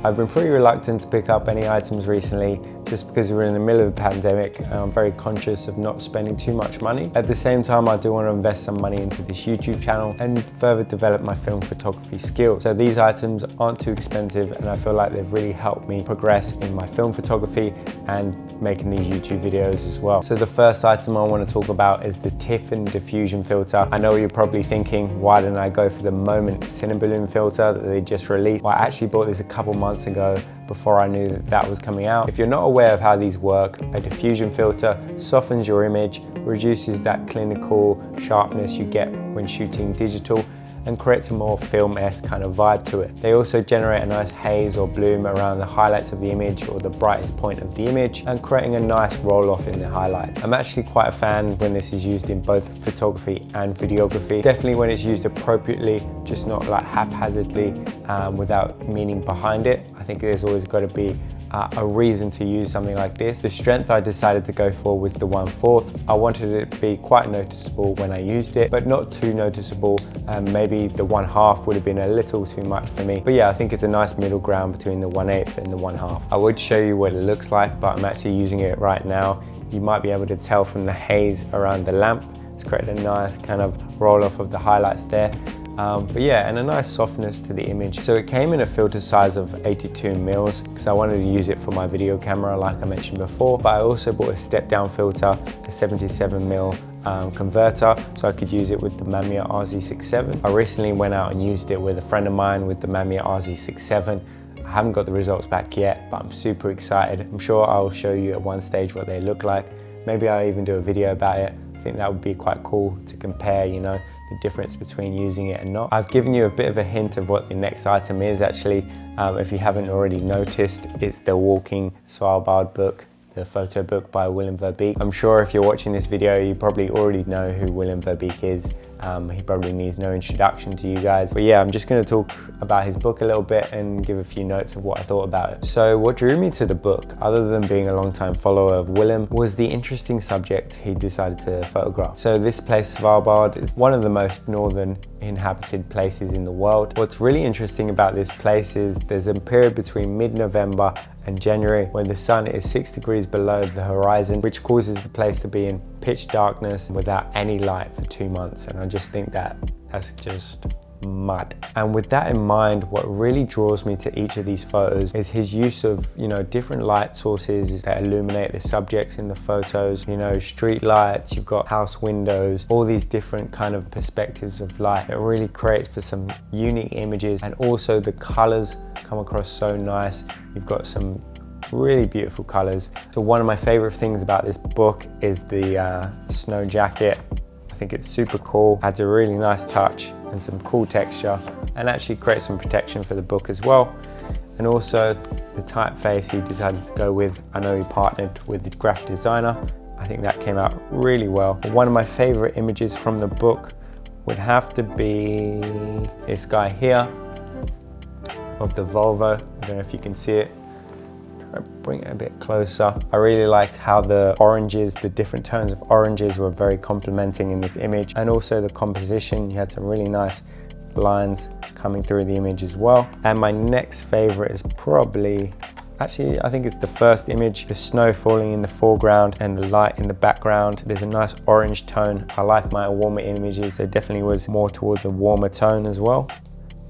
I've been pretty reluctant to pick up any items recently just because we're in the middle of the pandemic and I'm very conscious of not spending too much money. At the same time, I do want to invest some money into this YouTube channel and further develop my film photography skills. So these items aren't too expensive and I feel like they've really helped me progress in my film photography and making these YouTube videos as well. So the first item I want to talk about is the Tiffen diffusion filter. I know you're probably thinking, why didn't I go for the Moment Cineballoon filter that they just released? Well, I actually bought this a couple months ago before I knew that was coming out. If you're not aware of how these work, a diffusion filter softens your image, reduces that clinical sharpness you get when shooting digital, and creates a more film-esque kind of vibe to it. They also generate a nice haze or bloom around the highlights of the image or the brightest point of the image, and creating a nice roll-off in the highlight. I'm actually quite a fan when this is used in both photography and videography. Definitely when it's used appropriately, just not like haphazardly without meaning behind it. I think there's always got to be a reason to use something like this. The strength I decided to go for was the 1/4. I wanted it to be quite noticeable when I used it, but not too noticeable. Maybe the 1/2 would have been a little too much for me. But yeah, I think it's a nice middle ground between the 1/8 and the 1/2. I would show you what it looks like, but I'm actually using it right now. You might be able to tell from the haze around the lamp. It's created a nice kind of roll off of the highlights there. But yeah, and a nice softness to the image. So it came in a filter size of 82mm because I wanted to use it for my video camera like I mentioned before, but I also bought a step down filter, a 77mm converter, so I could use it with the Mamiya RZ67. I recently went out and used it with a friend of mine with the Mamiya RZ67. I haven't got the results back yet, but I'm super excited. I'm sure I'll show you at one stage what they look like. Maybe I'll even do a video about it. I think that would be quite cool to compare, you know, the difference between using it and not. I've given you a bit of a hint of what the next item is actually. If you haven't already noticed, it's the Walking Svalbard book, the photo book by Willem Verbeek. I'm sure if you're watching this video, you probably already know who Willem Verbeek is. He probably needs no introduction to you guys. But yeah, I'm just going to talk about his book a little bit and give a few notes of what I thought about it. So what drew me to the book, other than being a long-time follower of Willem, was the interesting subject he decided to photograph. So this place, Svalbard, is one of the most northern inhabited places in the world. What's really interesting about this place is there's a period between mid-November and January when the sun is 6 degrees below the horizon, which causes the place to be in pitch darkness without any light for 2 months. And I just think that's just mud. And with that in mind, what really draws me to each of these photos is his use of, you know, different light sources that illuminate the subjects in the photos. You know, street lights, you've got house windows, all these different kind of perspectives of light. It really creates for some unique images, and also the colors come across so nice. You've got some really beautiful colors. So one of my favorite things about this book is the snow jacket. I think it's super cool, adds a really nice touch and some cool texture, and actually creates some protection for the book as well. And also the typeface he decided to go with. I know he partnered with the graphic designer. I think that came out really well. But one of my favorite images from the book would have to be this guy here of the Volvo. I don't know if you can see it. Bring it a bit closer. I really liked how the oranges, the different tones of oranges were very complementing in this image, and also the composition. You had some really nice lines coming through the image as well. And my next favorite is probably, actually I think it's the first image, the snow falling in the foreground and the light in the background. There's a nice orange tone. I like my warmer images, so it definitely was more towards a warmer tone as well.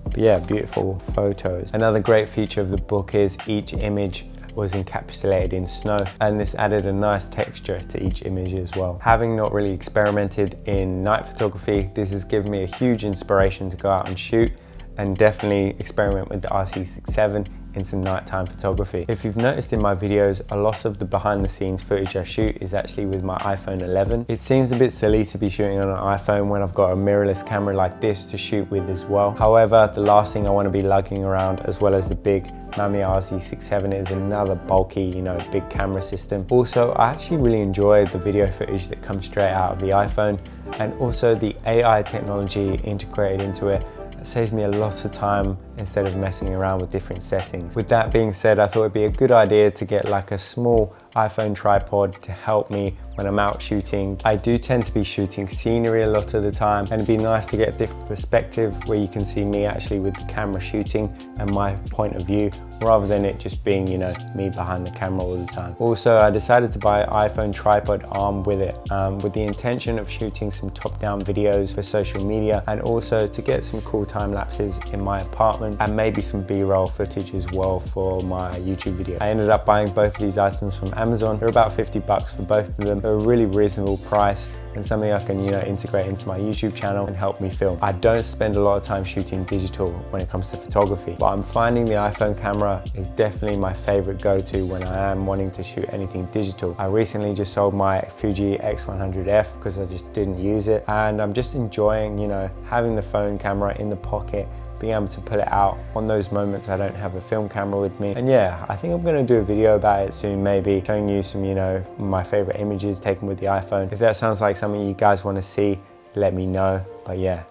But yeah, beautiful photos. Another great feature of the book is each image was encapsulated in snow, and this added a nice texture to each image as well. Having not really experimented in night photography, this has given me a huge inspiration to go out and shoot, and definitely experiment with the RZ67 in some nighttime photography. If you've noticed in my videos, a lot of the behind the scenes footage I shoot is actually with my iPhone 11. It seems a bit silly to be shooting on an iPhone when I've got a mirrorless camera like this to shoot with as well. However, the last thing I want to be lugging around, as well as the big Mamiya RZ67, is another bulky, you know, big camera system. Also, I actually really enjoy the video footage that comes straight out of the iPhone, and also the AI technology integrated into it. It saves me a lot of time instead of messing around with different settings. With that being said, I thought it'd be a good idea to get like a small iPhone tripod to help me when I'm out shooting. I do tend to be shooting scenery a lot of the time, and it'd be nice to get a different perspective where you can see me actually with the camera shooting and my point of view, rather than it just being, you know, me behind the camera all the time. Also, I decided to buy an iPhone tripod arm with it, with the intention of shooting some top-down videos for social media, and also to get some cool time lapses in my apartment, and maybe some B-roll footage as well for my YouTube video. I ended up buying both of these items from Amazon. They're about 50 bucks for both of them. They're a really reasonable price and something I can, you know, integrate into my YouTube channel and help me film. I don't spend a lot of time shooting digital when it comes to photography, but I'm finding the iPhone camera is definitely my favorite go-to when I am wanting to shoot anything digital. I recently just sold my Fuji X100F because I just didn't use it, and I'm just enjoying, you know, having the phone camera in the pocket, being able to pull it out on those moments I don't have a film camera with me. And yeah, I think I'm gonna do a video about it soon, maybe showing you some, you know, my favorite images taken with the iPhone. If that sounds like something you guys wanna see, let me know. But yeah,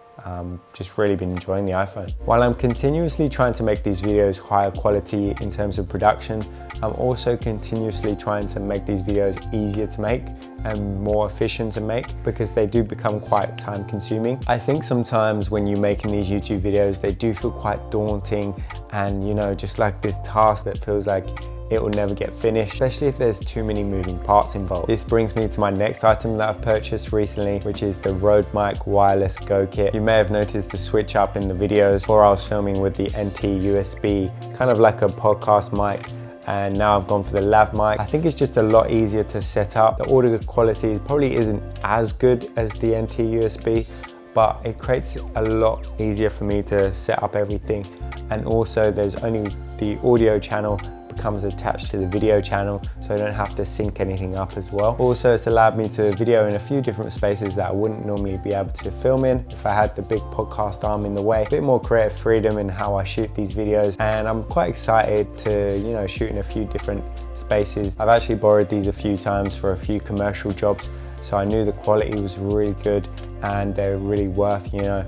just really been enjoying the iPhone. While I'm continuously trying to make these videos higher quality in terms of production, I'm also continuously trying to make these videos easier to make and more efficient to make, because they do become quite time consuming. I think sometimes when you're making these YouTube videos, they do feel quite daunting, and you know, just like this task that feels like it will never get finished, especially if there's too many moving parts involved. This brings me to my next item that I've purchased recently, which is the Rode Mic Wireless Go Kit. You may have noticed the switch up in the videos. Before I was filming with the NT USB, kind of like a podcast mic, and now I've gone for the lav mic. I think it's just a lot easier to set up. The audio quality probably isn't as good as the NT USB, but it creates a lot easier for me to set up everything. And also there's only the audio channel becomes attached to the video channel, so I don't have to sync anything up as well. Also, it's allowed me to video in a few different spaces that I wouldn't normally be able to film in if I had the big podcast arm in the way. A bit more creative freedom in how I shoot these videos, and I'm quite excited to, you know, shoot in a few different spaces. I've actually borrowed these a few times for a few commercial jobs, so I knew the quality was really good and they're really worth, you know,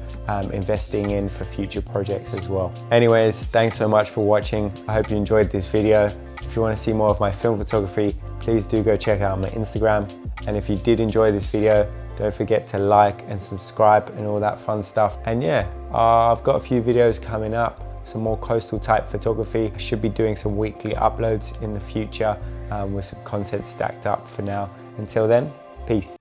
investing in for future projects as well. Anyways, thanks so much for watching. I hope you enjoyed this video. If you want to see more of my film photography, please do go check out my Instagram. And if you did enjoy this video, don't forget to like and subscribe and all that fun stuff. And yeah, I've got a few videos coming up, some more coastal type photography. I should be doing some weekly uploads in the future with some content stacked up for now. Until then, peace.